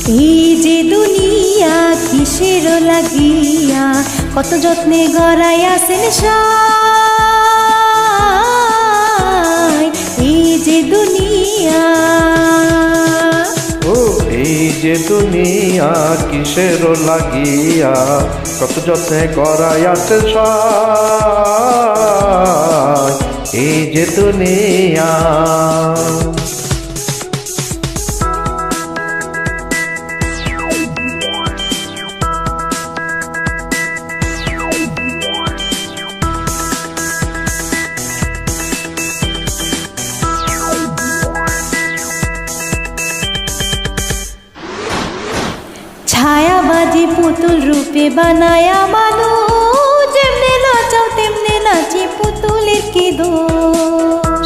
এই যে দুনিয়া কিসের লাগিয়া কত যত্নে গড়াইয়াছেন সাই। এই যে দুনিয়া, ও এই যে দুনিয়া কিসের লাগিয়া কত যত্নে গড়াইয়াছেন সাই। এই যে দুনিয়া, ছায়াবাজি পুতুল রূপে বানায়া মানুষ, যেমনে নাচাও তেমনে নাচে পুতুলের কি দোষ।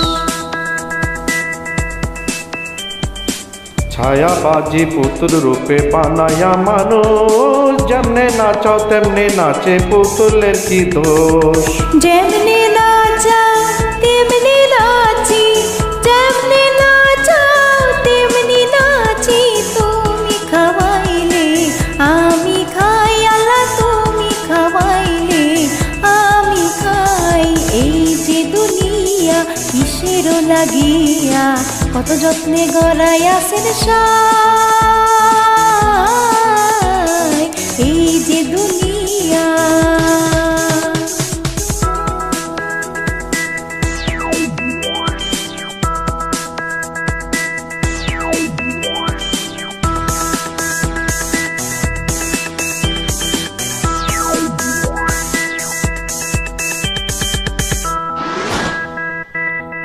ছায়াবাজি পুতুল রূপে বানায়া মানুষ, যেমনে নাচাও তেমনে নাচে পুতুলের কি দোষ। যেমনে নাচাও তেমনি নাচি, যেমনে নাচাও তেমনি নাচি। তুমি খাওয়াইলে আমি খাই, আল্লাহ তুমি খাওয়াইলে আমি খাই। এই যে দুনিয়া কিসের লাগিয়া কত যত্নে গড়াইয়াছেন সাই। এই যে দুনিয়া,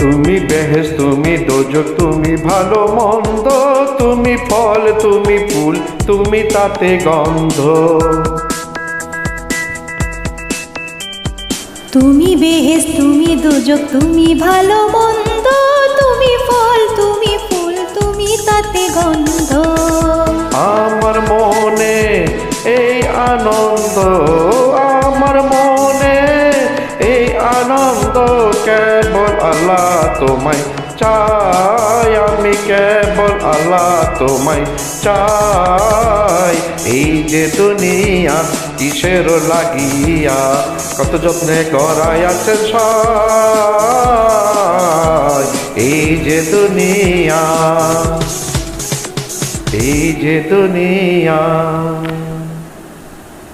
তুমি বেহেশ তুমি দোজক, তুমি ভালো মন্দ, তুমি ফল তুমি ফুল, তুমি তাতে গন্ধ। তুমি বেহেশ তুমি দোজক, তুমি ভালো মন্দ, তুমি ফল তুমি ফুল, তুমি তাতে গন্ধ। আমার মনে এই আনন্দ, আমার মনে এই আনন্দ, কেবল আল্লাহ তোমায় চাই, আমি কেবল আল্লাহ তোমায় চাই। এই যে দুনিয়া কিসের লাগিয়া কত যত্নে গড়াইয়াছেন সাই। এই যে দুনিয়া, এই যে দুনিয়া।